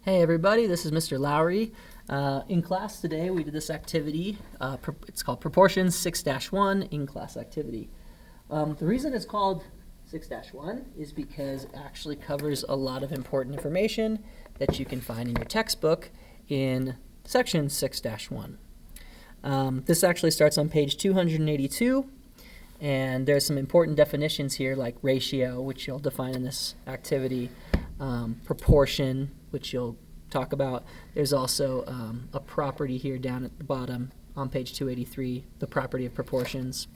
Hey everybody, this is Mr. Lowry. In class today we did this activity, it's called Proportions 6-1 in-class activity. The reason it's called 6-1 is because it actually covers a lot of important information that you can find in your textbook in section 6-1. This actually starts on page 282, and there's some important definitions here like ratio, which you'll define in this activity, proportion, which you'll talk about. There's also a property here down at the bottom on page 283, the property of proportions,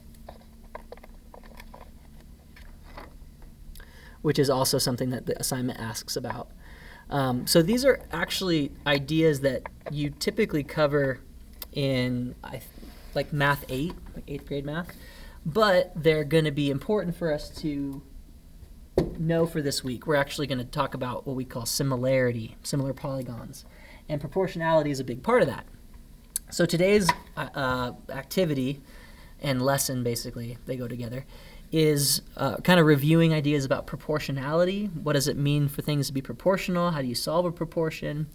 which is also something that the assignment asks about. So these are actually ideas that you typically cover in like Math 8, like 8th grade math, but they're going to be important for us to know for this week. We're actually going to talk about what we call similarity, similar polygons, and proportionality is a big part of that. So today's activity and lesson, basically, they go together, is kind of reviewing ideas about proportionality. What does it mean for things to be proportional? How do you solve a proportion?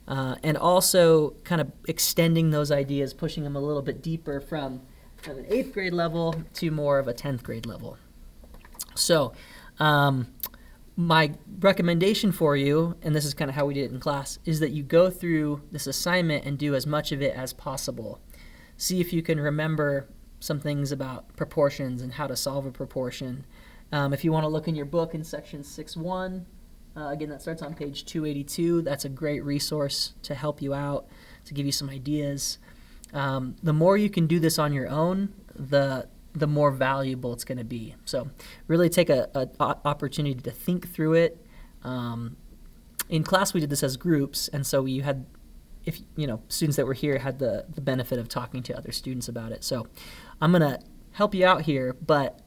And also kind of extending those ideas, pushing them a little bit deeper from an 8th grade level to more of a 10th grade level. So my recommendation for you, and this is kind of how we did it in class, is that you go through this assignment and do as much of it as possible. See if you can remember some things about proportions and how to solve a proportion. If you want to look in your book in section 6-1, again, that starts on page 282. That's a great resource to help you out, to give you some ideas. The more you can do this on your own, the more valuable it's going to be. So really take an opportunity to think through it. In class we did this as groups, and so you had, students that were here had the benefit of talking to other students about it. So I'm going to help you out here, but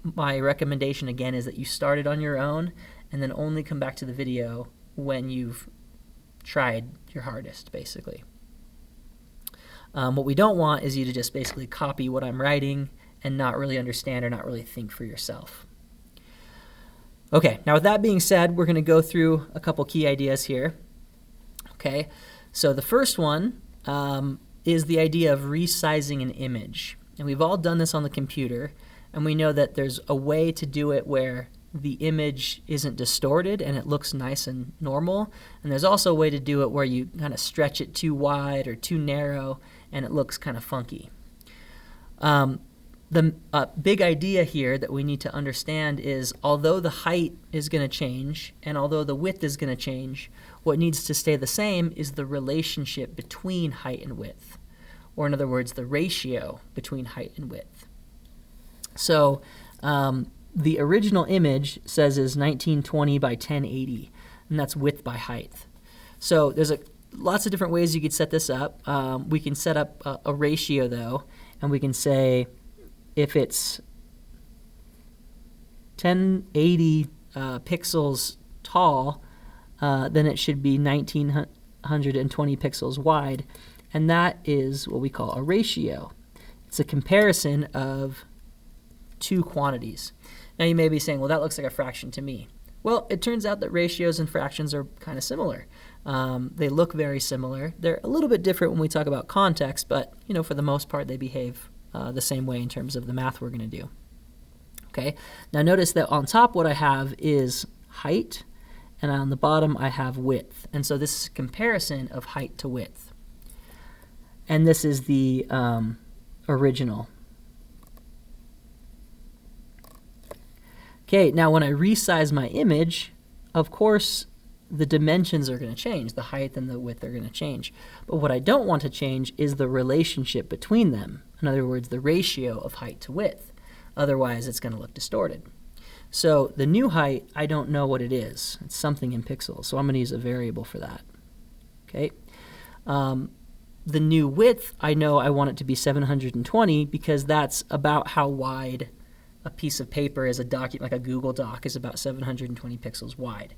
my recommendation again is that you start it on your own and then only come back to the video when you've tried your hardest, basically. What we don't want is you to just basically copy what I'm writing and not really understand or not really think for yourself. Okay, now with that being said, we're going to go through a couple key ideas here. Okay, so the first one is the idea of resizing an image. And we've all done this on the computer, and we know that there's a way to do it where the image isn't distorted and it looks nice and normal. And there's also a way to do it where you kind of stretch it too wide or too narrow and it looks kind of funky. The big idea here that we need to understand is although the height is going to change and although the width is going to change, what needs to stay the same is the relationship between height and width, or in other words, the ratio between height and width. So the original image says is 1920 by 1080, and that's width by height. So there's lots of different ways you could set this up. We can set up a ratio though, and we can say if it's 1080 pixels tall, then it should be 1920 pixels wide, and that is what we call a ratio. It's a comparison of two quantities. Now you may be saying, well, that looks like a fraction to me. Well, it turns out that ratios and fractions are kind of similar. They look very similar. They're a little bit different when we talk about context, but for the most part they behave the same way in terms of the math we're going to do. Okay, now notice that on top what I have is height, and on the bottom I have width. And so this is a comparison of height to width. And this is the original. Okay, now when I resize my image, of course the dimensions are going to change. The height and the width are going to change. But what I don't want to change is the relationship between them. In other words, the ratio of height to width. Otherwise, it's going to look distorted. So the new height, I don't know what it is. It's something in pixels, so I'm going to use a variable for that. Okay. The new width, I know I want it to be 720 because that's about how wide a piece of paper is. A document, like a Google Doc, is about 720 pixels wide.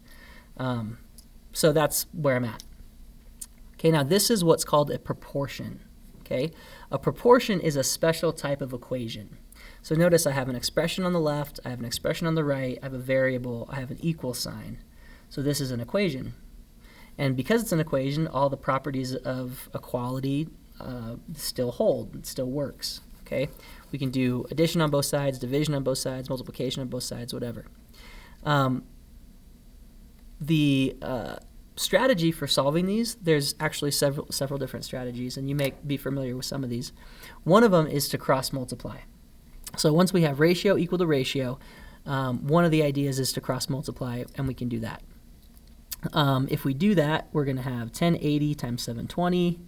So that's where I'm at. Okay, now this is what's called a proportion. Okay, a proportion is a special type of equation. So notice I have an expression on the left, I have an expression on the right, I have a variable, I have an equal sign. So this is an equation. And because it's an equation, all the properties of equality still hold. It still works. Okay, we can do addition on both sides, division on both sides, multiplication on both sides, whatever. The strategy for solving these, there's actually several different strategies, and you may be familiar with some of these. One of them is to cross multiply. So once we have ratio equal to ratio, one of the ideas is to cross multiply, and we can do that. If we do that, we're going to have 1080 times 720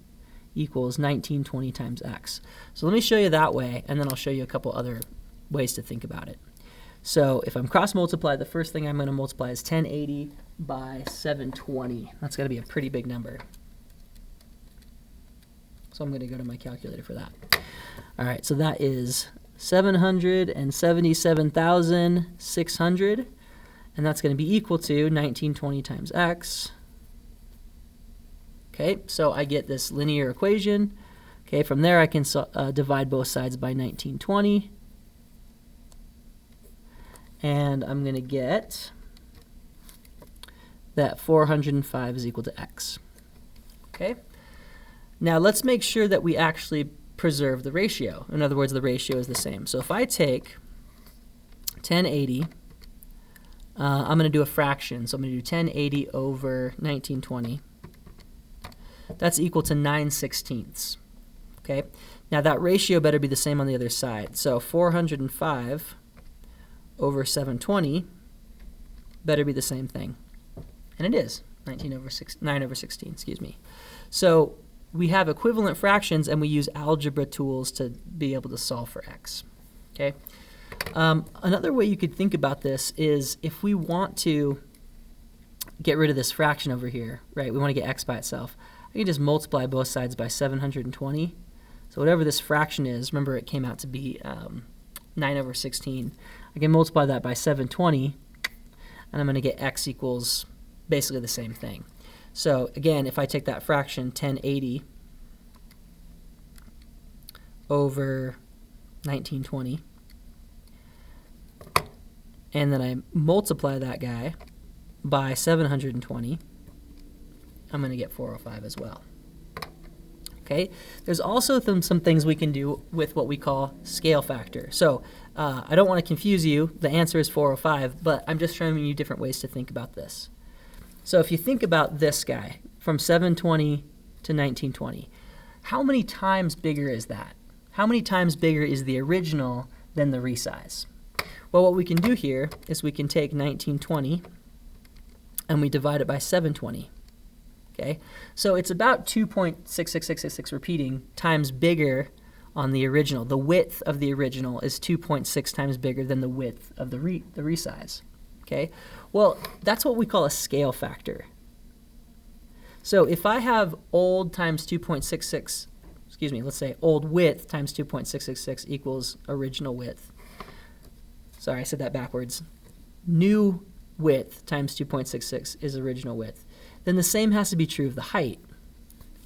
equals 1920 times x. So let me show you that way, and then I'll show you a couple other ways to think about it. So if I'm cross multiply, the first thing I'm going to multiply is 1080 by 720. That's going to be a pretty big number. So I'm going to go to my calculator for that. All right, so that is 777,600, and that's going to be equal to 1920 times x. Okay, so I get this linear equation. Okay, from there I can divide both sides by 1920. And I'm going to get that 405 is equal to x. Okay? Now let's make sure that we actually preserve the ratio. In other words, the ratio is the same. So if I take 1080, I'm going to do a fraction. So I'm going to do 1080 over 1920. That's equal to 9/16. Okay? Now that ratio better be the same on the other side. So 405 over 720 better be the same thing. And it is. 9 over 16, excuse me. So we have equivalent fractions, and we use algebra tools to be able to solve for x. Okay? Another way you could think about this is if we want to get rid of this fraction over here, right? We want to get x by itself. I can just multiply both sides by 720. So whatever this fraction is, remember it came out to be 9 over 16. I can multiply that by 720, and I'm going to get x equals basically the same thing. So again, if I take that fraction, 1080 over 1920, and then I multiply that guy by 720, I'm going to get 405 as well. Okay, there's also some things we can do with what we call scale factor. So I don't want to confuse you. The answer is 405, but I'm just showing you different ways to think about this. So if you think about this guy from 720 to 1920, how many times bigger is that? How many times bigger is the original than the resize? Well, what we can do here is we can take 1920 and we divide it by 720. Okay, so it's about 2.66666 repeating times bigger on the original. The width of the original is 2.6 times bigger than the width of the resize. Okay, well, that's what we call a scale factor. So if I have old times 2.66, excuse me, let's say old width times 2.666 equals original width. Sorry, I said that backwards. New width times 2.66 is original width. Then the same has to be true of the height.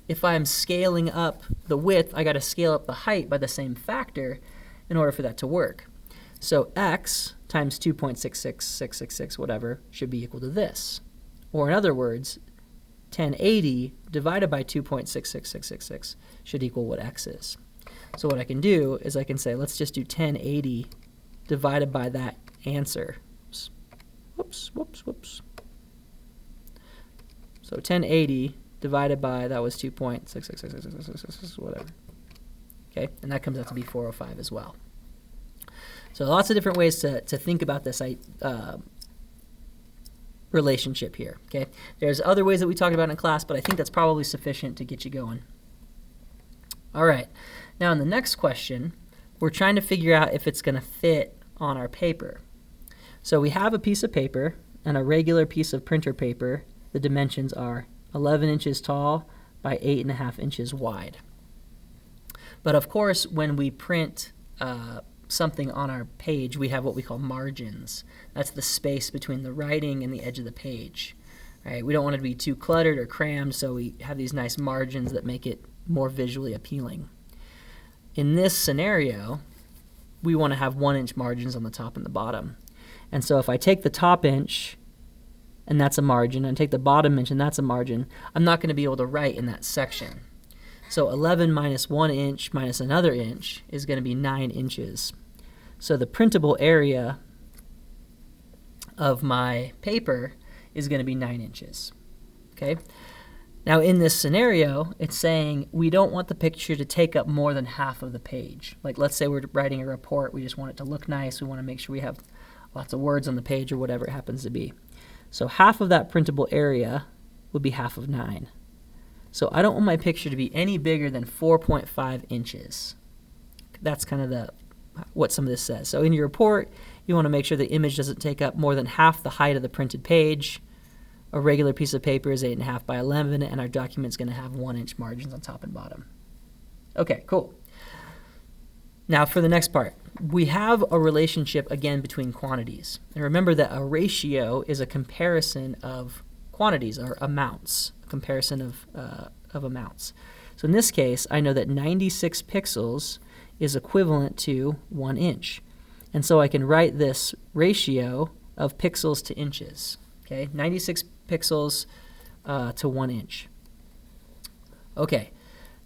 If I'm scaling up the width, I got to scale up the height by the same factor in order for that to work. So x times 2.66666, whatever, should be equal to this. Or in other words, 1080 divided by 2.66666 should equal what x is. So what I can do is I can say, let's just do 1080 divided by that answer. Whoops. So 1080 divided by, that was 2.66666, whatever. Okay, and that comes out to be 405 as well. So lots of different ways to think about this relationship here. Okay, there's other ways that we talked about in class, but I think that's probably sufficient to get you going. All right, now in the next question, we're trying to figure out if it's going to fit on our paper. So we have a piece of paper and a regular piece of printer paper. The dimensions are 11 inches tall by 8.5 inches wide. But of course, when we print something on our page, we have what we call margins. That's the space between the writing and the edge of the page. Right? We don't want it to be too cluttered or crammed, so we have these nice margins that make it more visually appealing. In this scenario, we want to have 1-inch margins on the top and the bottom. And so if I take the top inch and that's a margin, and take the bottom inch, and that's a margin, I'm not going to be able to write in that section. So 11 minus 1 inch minus another inch is going to be 9 inches. So the printable area of my paper is going to be 9 inches. Okay. Now in this scenario, it's saying we don't want the picture to take up more than half of the page. Like let's say we're writing a report, we just want it to look nice, we want to make sure we have lots of words on the page or whatever it happens to be. So half of that printable area would be half of 9. So I don't want my picture to be any bigger than 4.5 inches. That's kind of what some of this says. So in your report, you want to make sure the image doesn't take up more than half the height of the printed page. A regular piece of paper is 8.5 by 11, and our document's going to have 1-inch margins on top and bottom. Okay, cool. Now for the next part, we have a relationship again between quantities. And remember that a ratio is a comparison of quantities or amounts, a comparison of amounts. So in this case, I know that 96 pixels is equivalent to 1 inch. And so I can write this ratio of pixels to inches. Okay, 96 pixels to 1 inch. Okay,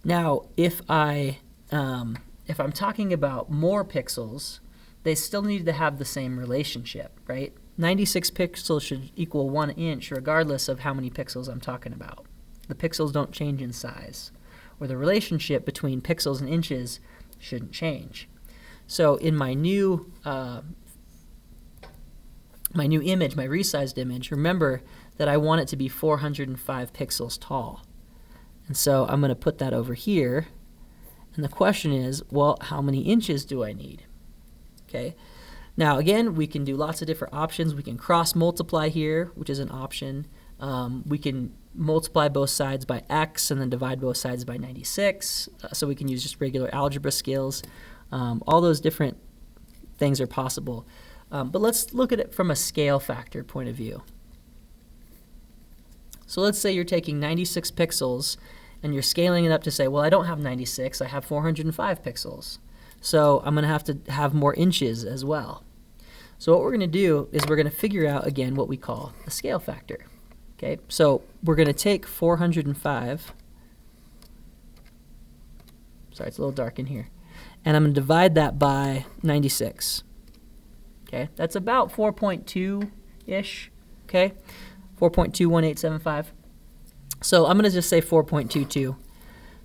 now if I'm talking about more pixels, they still need to have the same relationship, right? 96 pixels should equal 1 inch regardless of how many pixels I'm talking about. The pixels don't change in size, or the relationship between pixels and inches shouldn't change. So in my new image, my resized image, remember that I want it to be 405 pixels tall. And so I'm going to put that over here. And the question is, well, how many inches do I need? Okay. Now, again, we can do lots of different options. We can cross multiply here, which is an option. We can multiply both sides by x and then divide both sides by 96. So we can use just regular algebra skills. All those different things are possible. But let's look at it from a scale factor point of view. So let's say you're taking 96 pixels and you're scaling it up to say, well, I don't have 96, I have 405 pixels. So I'm going to have more inches as well. So what we're going to do is we're going to figure out, again, what we call a scale factor. Okay, so we're going to take 405. Sorry, it's a little dark in here. And I'm going to divide that by 96. Okay, that's about 4.2-ish, okay? 4.21875. So I'm going to just say 4.22.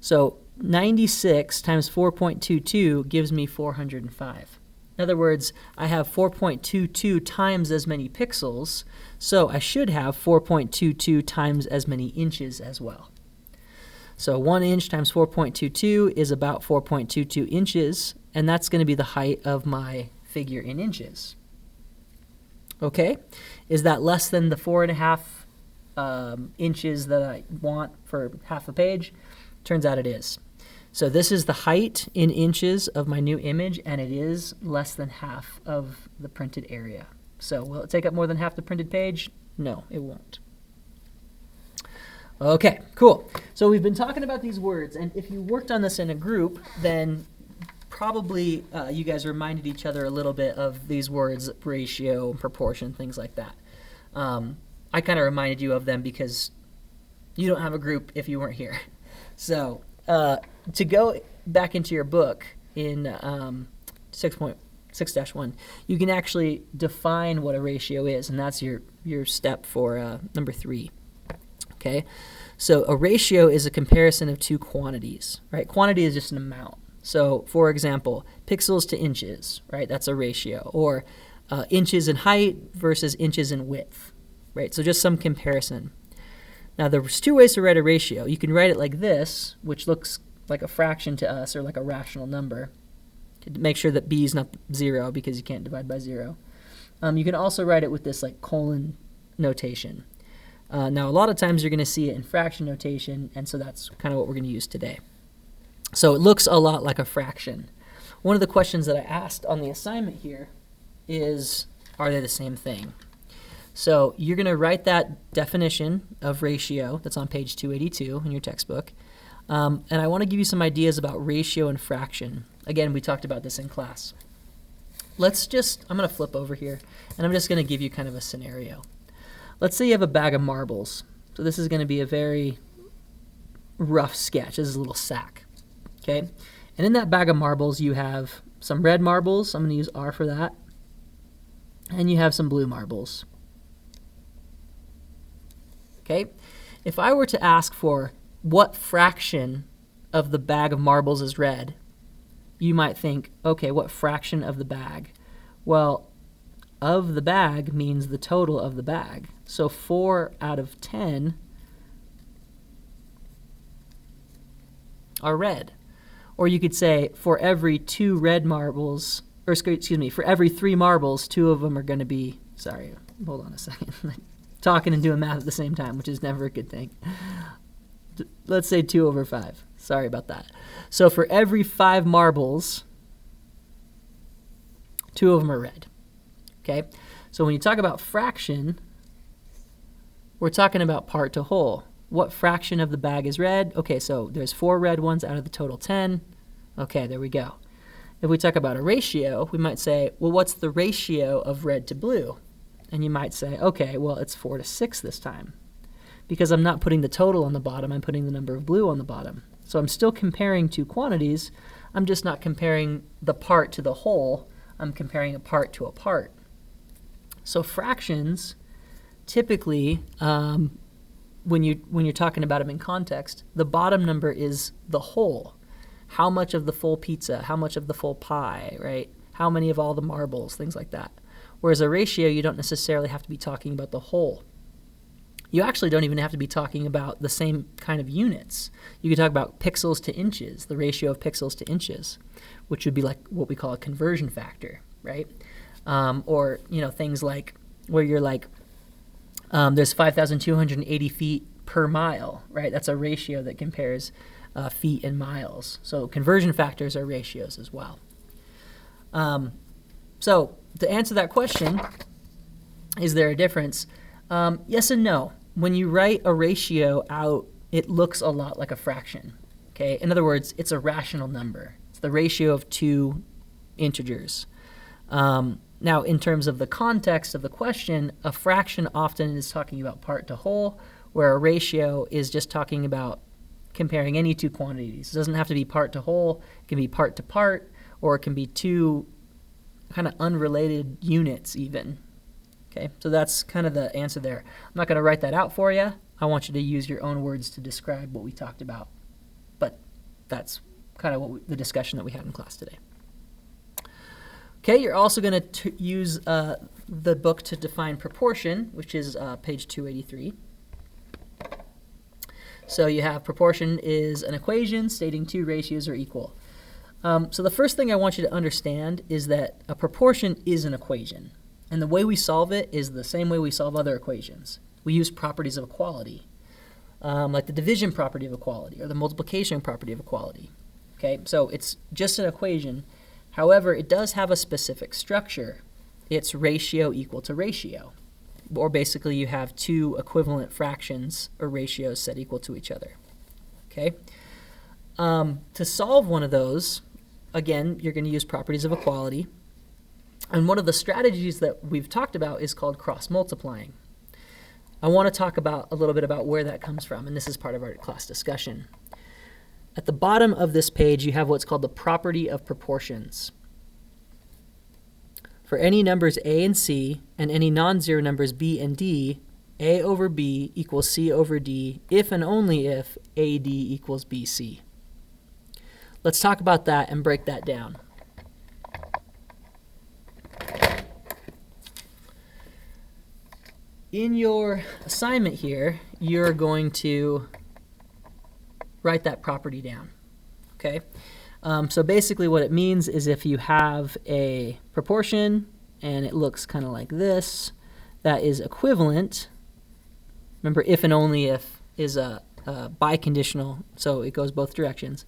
So 96 times 4.22 gives me 405. In other words, I have 4.22 times as many pixels, so I should have 4.22 times as many inches as well. So 1 inch times 4.22 is about 4.22 inches, and that's going to be the height of my figure in inches. Okay, is that less than the 4.5 inches that I want for half a page? Turns out it is. So this is the height in inches of my new image, and it is less than half of the printed area. So will it take up more than half the printed page? No, it won't. Okay, cool. So we've been talking about these words, and if you worked on this in a group, then probably you guys reminded each other a little bit of these words, ratio, proportion, things like that. I kind of reminded you of them because you don't have a group if you weren't here. So to go back into your book in 6.6-1, you can actually define what a ratio is, and that's your step for number 3. Okay, so a ratio is a comparison of two quantities, right? Quantity is just an amount. So, for example, pixels to inches, right? That's a ratio. Or inches in height versus inches in width, right? So just some comparison. Now, there's two ways to write a ratio. You can write it like this, which looks like a fraction to us or like a rational number. Make sure that b is not 0 because you can't divide by 0. You can also write it with this like colon notation. Now, a lot of times you're going to see it in fraction notation, and so that's kind of what we're going to use today. So it looks a lot like a fraction. One of the questions that I asked on the assignment here is, are they the same thing? So you're going to write that definition of ratio that's on page 282 in your textbook. And I want to give you some ideas about ratio and fraction. Again, we talked about this in class. I'm going to flip over here, and I'm just going to give you kind of a scenario. Let's say you have a bag of marbles. So this is going to be a very rough sketch. This is a little sack. Okay? And in that bag of marbles, you have some red marbles. I'm going to use R for that. And you have some blue marbles. Okay? If I were to ask for what fraction of the bag of marbles is red, you might think, okay, what fraction of the bag? Well, of the bag means the total of the bag. So 4 out of 10 are red. Or you could say for every 2 red marbles, or excuse me, for every 3 marbles, 2 of them are going to be, sorry, hold on a second. Talking and doing math at the same time, which is never a good thing. Let's say 2 over 5. Sorry about that. So for every 5 marbles, 2 of them are red. Okay? So when you talk about fraction, we're talking about part to whole. What fraction of the bag is red? Okay, so there's 4 red ones out of the total 10. Okay, there we go. If we talk about a ratio, we might say, well, what's the ratio of red to blue? And you might say, okay, well, it's 4 to 6 this time. Because I'm not putting the total on the bottom, I'm putting the number of blue on the bottom. So I'm still comparing 2 quantities. I'm just not comparing the part to the whole. I'm comparing a part to a part. So fractions, typically, when you're talking about them in context, the bottom number is the whole. How much of the full pizza? How much of the full pie, right? How many of all the marbles? Things like that. Whereas a ratio, you don't necessarily have to be talking about the whole. You actually don't even have to be talking about the same kind of units. You could talk about pixels to inches, the ratio of pixels to inches, which would be like what we call a conversion factor, right? Or, things like where you're like, there's 5,280 feet per mile, right? That's a ratio that compares feet and miles. So conversion factors are ratios as well. So to answer that question, is there a difference? Yes and no. When you write a ratio out, it looks a lot like a fraction. Okay? In other words, it's a rational number. It's the ratio of 2 integers. Now, in terms of the context of the question, a fraction often is talking about part to whole, where a ratio is just talking about comparing any 2 quantities. It doesn't have to be part to whole. It can be part to part, or it can be 2 kind of unrelated units even. Okay, so that's kind of the answer there. I'm not going to write that out for you. I want you to use your own words to describe what we talked about. But that's kind of the discussion that we had in class today. Okay, you're also going to use the book to define proportion, which is page 283. So you have proportion is an equation stating 2 ratios are equal. So the first thing I want you to understand is that a proportion is an equation. And the way we solve it is the same way we solve other equations. We use properties of equality, like the division property of equality or the multiplication property of equality. Okay, so it's just an equation. However, it does have a specific structure. It's ratio equal to ratio. Or basically you have 2 equivalent fractions or ratios set equal to each other. Okay? To solve one of those, again, you're going to use properties of equality. And one of the strategies that we've talked about is called cross-multiplying. I want to talk about a little bit about where that comes from, and this is part of our class discussion. At the bottom of this page, you have what's called the property of proportions. For any numbers a and c, and any non-zero numbers b and d, a over b equals c over d if and only if ad equals bc. Let's talk about that and break that down. In your assignment here, you're going to write that property down, okay? So basically what it means is if you have a proportion and it looks kind of like this, that is equivalent. Remember, if and only if is a biconditional, so it goes both directions.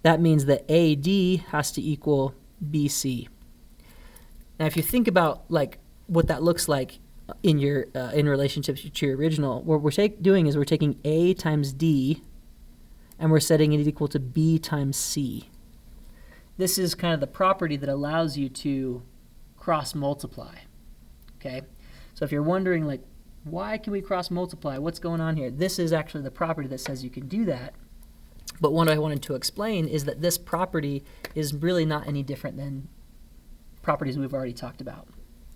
That means that AD has to equal BC. Now, if you think about like what that looks like in your in relationship to your original, what we're doing is we're taking A times D and we're setting it equal to B times C. This is kind of the property that allows you to cross multiply. Okay, so if you're wondering like Why can we cross multiply? What's going on here? This is actually the property that says you can do that. But what I wanted to explain is that this property is really not any different than properties we've already talked about.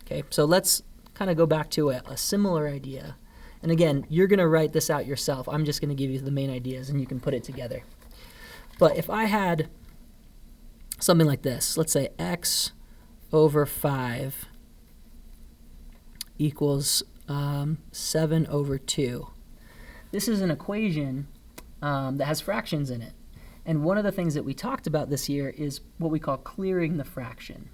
Okay, so let's kind of go back to a similar idea. And again, you're going to write this out yourself. I'm just going to give you the main ideas and you can put it together. But if I had something like this, let's say x over 5 equals 7 over 2. This is an equation that has fractions in it. And one of the things that we talked about this year is what we call clearing the fraction.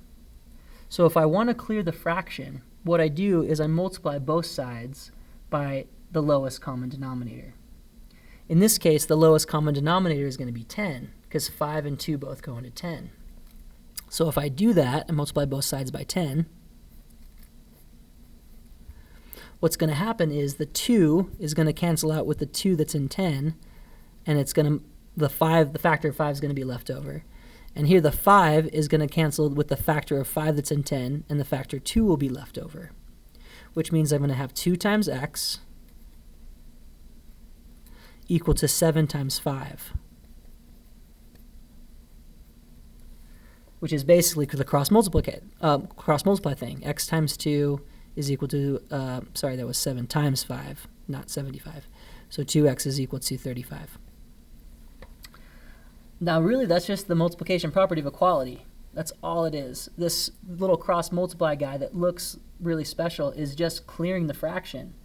So if I want to clear the fraction, what I do is I multiply both sides by the lowest common denominator. In this case, the lowest common denominator is going to be 10, because 5 and 2 both go into 10. So if I do that and multiply both sides by 10, what's going to happen is the 2 is going to cancel out with the 2 that's in 10, and it's going to the factor of 5 is going to be left over. And here the 5 is going to cancel with the factor of 5 that's in 10, and the factor 2 will be left over, which means I'm going to have 2 times x equal to 7 times 5, which is basically the cross multiply thing. X times 2 is equal to, sorry, that was 7 times 5, not 75. So 2x is equal to 35. Now really that's just the multiplication property of equality. That's all it is. This little cross multiply guy that looks really special is just clearing the fraction,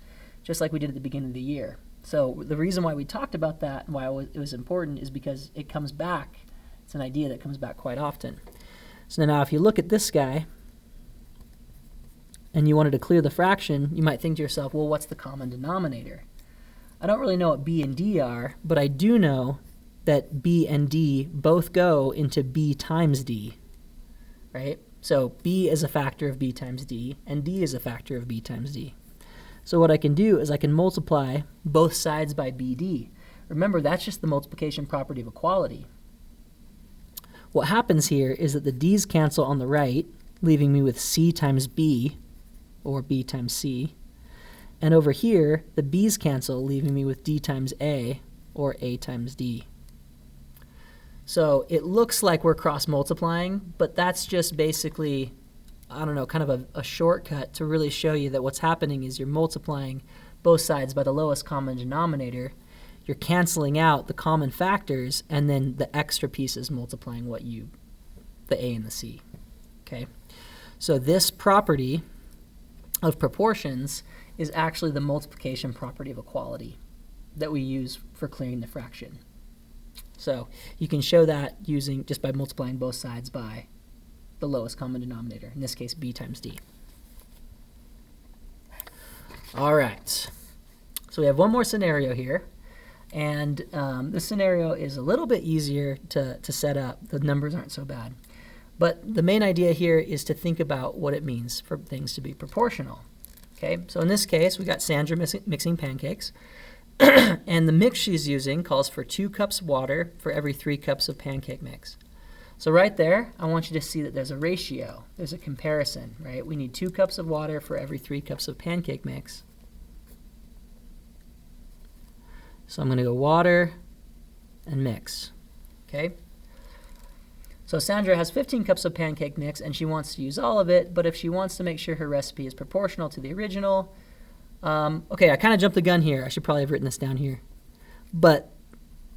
just like we did at the beginning of the year. So the reason why we talked about that and why it was important is because it comes back. It's an idea that comes back quite often. So now if you look at this guy and you wanted to clear the fraction, you might think to yourself, well, what's the common denominator? I don't really know what b and d are, but I do know that b and d both go into b times d, right? So b is a factor of b times d, and d is a factor of b times d. So what I can do is I can multiply both sides by bd. Remember, that's just the multiplication property of equality. What happens here is that the d's cancel on the right, leaving me with c times b, or b times c. And over here, the b's cancel, leaving me with d times a, or a times d. So it looks like we're cross-multiplying, but that's just basically, I don't know, kind of a shortcut to really show you that what's happening is you're multiplying both sides by the lowest common denominator. You're canceling out the common factors, and then the extra piece is multiplying the a and the c. Okay? So this property of proportions is actually the multiplication property of equality that we use for clearing the fraction. So you can show that using just by multiplying both sides by the lowest common denominator, in this case b times d. All right, so we have one more scenario here, and this scenario is a little bit easier to set up. The numbers aren't so bad. But the main idea here is to think about what it means for things to be proportional. Okay, so in this case, we got Sandra mixing pancakes. And the mix she's using calls for 2 cups water for every 3 cups of pancake mix. So right there, I want you to see that there's a ratio. There's a comparison, right? We need 2 cups of water for every 3 cups of pancake mix. So I'm going to go water and mix. Okay? So Sandra has 15 cups of pancake mix, and she wants to use all of it, but if she wants to make sure her recipe is proportional to the original, okay, I kind of jumped the gun here. I should probably have written this down here. But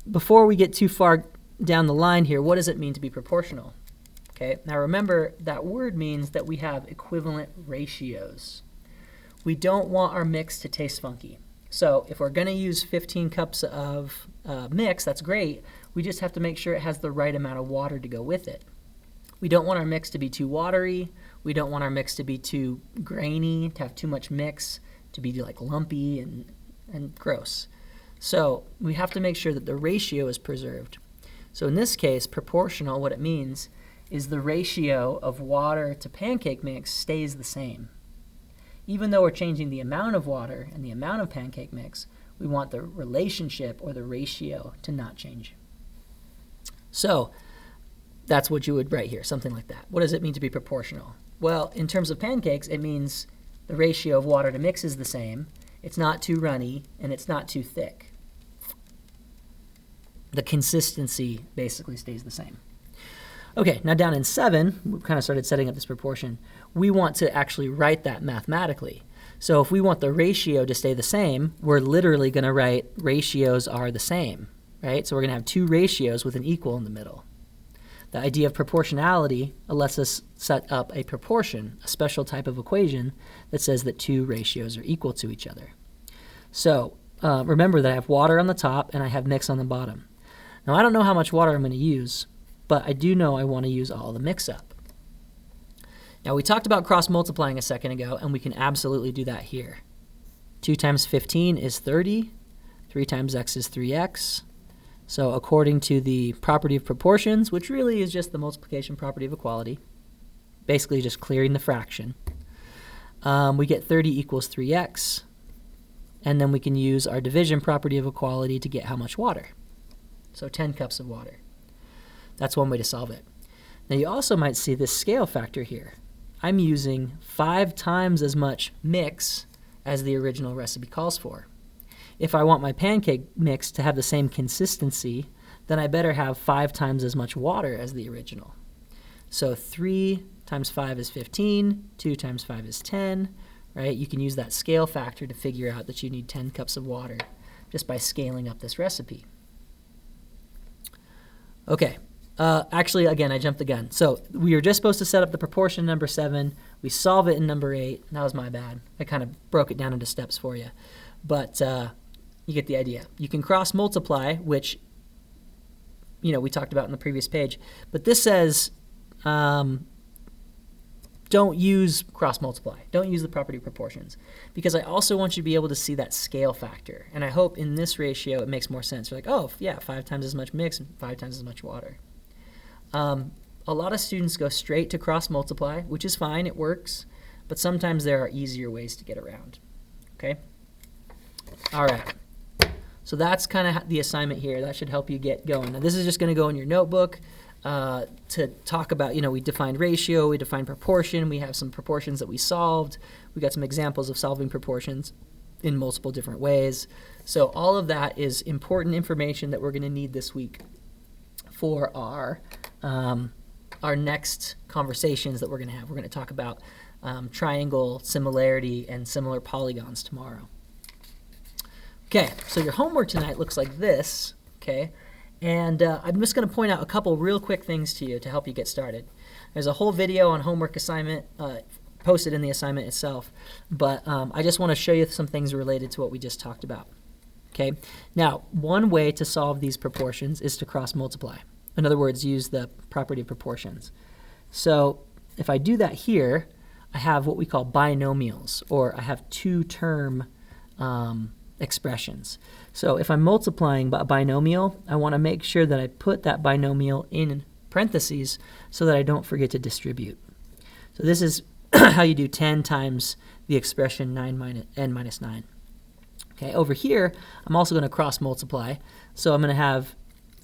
before we get too far down the line here, what does it mean to be proportional? Okay, now remember that word means that we have equivalent ratios. We don't want our mix to taste funky. So if we're going to use 15 cups of mix, that's great. We just have to make sure it has the right amount of water to go with it. We don't want our mix to be too watery. We don't want our mix to be too grainy, to have too much mix, to be like lumpy and gross. So we have to make sure that the ratio is preserved. So in this case, proportional, what it means is the ratio of water to pancake mix stays the same. Even though we're changing the amount of water and the amount of pancake mix, we want the relationship or the ratio to not change. So that's what you would write here, something like that. What does it mean to be proportional? Well, in terms of pancakes, it means the ratio of water to mix is the same. It's not too runny, and it's not too thick. The consistency basically stays the same. Okay, now down in 7, we kind of started setting up this proportion. We want to actually write that mathematically. So if we want the ratio to stay the same, we're literally going to write ratios are the same, right? So we're going to have two ratios with an equal in the middle. The idea of proportionality lets us set up a proportion, a special type of equation that says that two ratios are equal to each other. So remember that I have water on the top and I have mix on the bottom. Now I don't know how much water I'm going to use, but I do know I want to use all the mix up. Now we talked about cross multiplying a second ago, and we can absolutely do that here. 2 times 15 is 30, 3 times x is 3x. So according to the property of proportions, which really is just the multiplication property of equality, basically just clearing the fraction, we get 30 equals 3x, and then we can use our division property of equality to get how much water. So 10 cups of water. That's one way to solve it. Now you also might see this scale factor here. I'm using 5 times as much mix as the original recipe calls for. If I want my pancake mix to have the same consistency, then I better have 5 times as much water as the original. So 3 times 5 is 15, 2 times 5 is 10, right? You can use that scale factor to figure out that you need 10 cups of water just by scaling up this recipe. Okay, actually, again, I jumped the gun. So we were just supposed to set up the proportion in number 7. We solve it in number 8. That was my bad. I kind of broke it down into steps for you. But you get the idea. You can cross multiply, which we talked about in the previous page. But this says don't use cross multiply. Don't use the property of proportions, because I also want you to be able to see that scale factor. And I hope in this ratio it makes more sense. You're like, oh, yeah, 5 times as much mix and 5 times as much water. A lot of students go straight to cross multiply, which is fine. It works. But sometimes there are easier ways to get around. Okay? All right. So that's kind of the assignment here. That should help you get going. Now, this is just going to go in your notebook to talk about, we defined ratio, we defined proportion, we have some proportions that we solved, we got some examples of solving proportions in multiple different ways. So all of that is important information that we're going to need this week for our next conversations that we're going to have. We're going to talk about triangle similarity and similar polygons tomorrow. Okay, so your homework tonight looks like this, okay? And I'm just going to point out a couple real quick things to you to help you get started. There's a whole video on homework assignment posted in the assignment itself, but I just want to show you some things related to what we just talked about. Okay. Now, one way to solve these proportions is to cross multiply. In other words, use the property of proportions. So if I do that here, I have what we call binomials, or I have two-term expressions. So if I'm multiplying by a binomial, I want to make sure that I put that binomial in parentheses so that I don't forget to distribute. So this is how you do 10 times the expression n minus 9. Okay, over here, I'm also going to cross multiply. So I'm going to have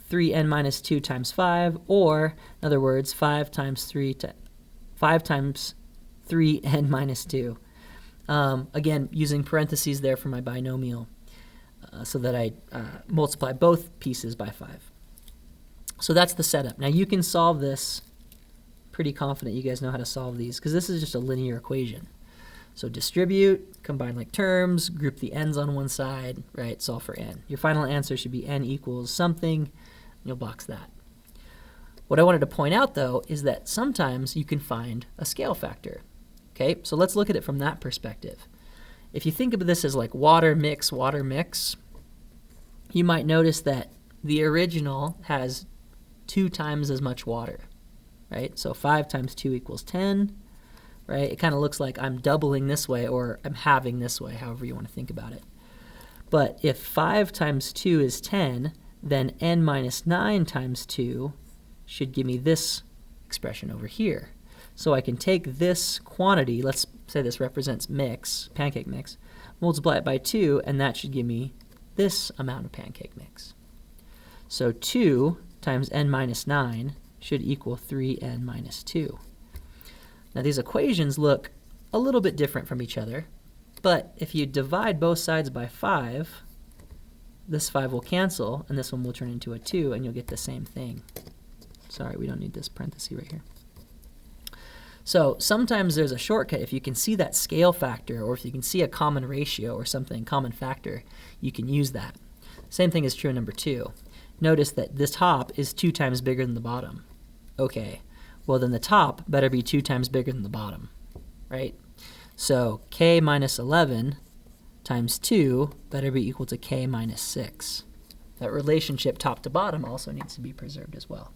3n minus 2 times 5, or in other words, 5 times 3n minus 2. Again, using parentheses there for my binomial so that I multiply both pieces by 5. So that's the setup. Now you can solve this pretty confident. You guys know how to solve these because this is just a linear equation. So distribute, combine like terms, group the n's on one side, right, solve for n. Your final answer should be n equals something. You'll box that. What I wanted to point out, though, is that sometimes you can find a scale factor. Okay, so let's look at it from that perspective. If you think of this as like water mix, you might notice that the original has 2 times as much water, right? So 5 times 2 equals 10, right? It kind of looks like I'm doubling this way or I'm halving this way, however you want to think about it. But if 5 times 2 is 10, then n minus 9 times 2 should give me this expression over here. So I can take this quantity, let's say this represents mix, pancake mix, multiply it by 2, and that should give me this amount of pancake mix. So 2 times n minus 9 should equal 3n minus 2. Now these equations look a little bit different from each other, But if you divide both sides by 5, this 5 will cancel, and this one will turn into a 2, and you'll get the same thing. Sorry, we don't need this parenthesis right here. So sometimes there's a shortcut. If you can see that scale factor, or if you can see a common ratio or something, common factor, you can use that. Same thing is true in number 2. Notice that this top is 2 times bigger than the bottom. Okay, well then the top better be 2 times bigger than the bottom, right? So k minus 11 times 2 better be equal to k minus 6. That relationship top to bottom also needs to be preserved as well.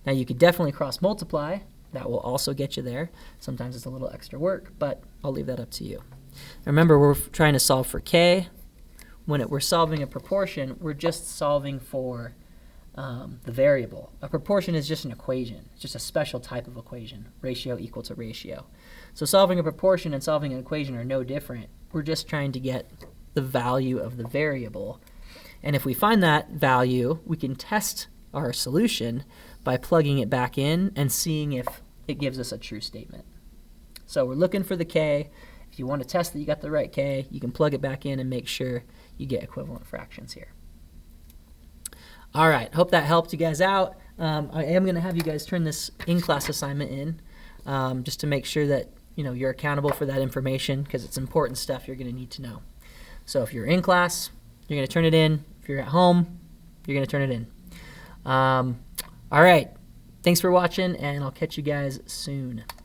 Now you could definitely cross multiply. That will also get you there. Sometimes it's a little extra work, but I'll leave that up to you. Remember, we're trying to solve for k. When we're solving a proportion, we're just solving for the variable. A proportion is just an equation. It's just a special type of equation, ratio equal to ratio. So solving a proportion and solving an equation are no different. We're just trying to get the value of the variable. And if we find that value, we can test our solution by plugging it back in and seeing if it gives us a true statement. So we're looking for the k. If you want to test that you got the right k, you can plug it back in and make sure you get equivalent fractions here. All right, hope that helped you guys out. I am going to have you guys turn this in-class assignment in just to make sure that you're accountable for that information, because it's important stuff you're going to need to know. So if you're in class, you're going to turn it in. If you're at home, you're going to turn it in. All right, thanks for watching, and I'll catch you guys soon.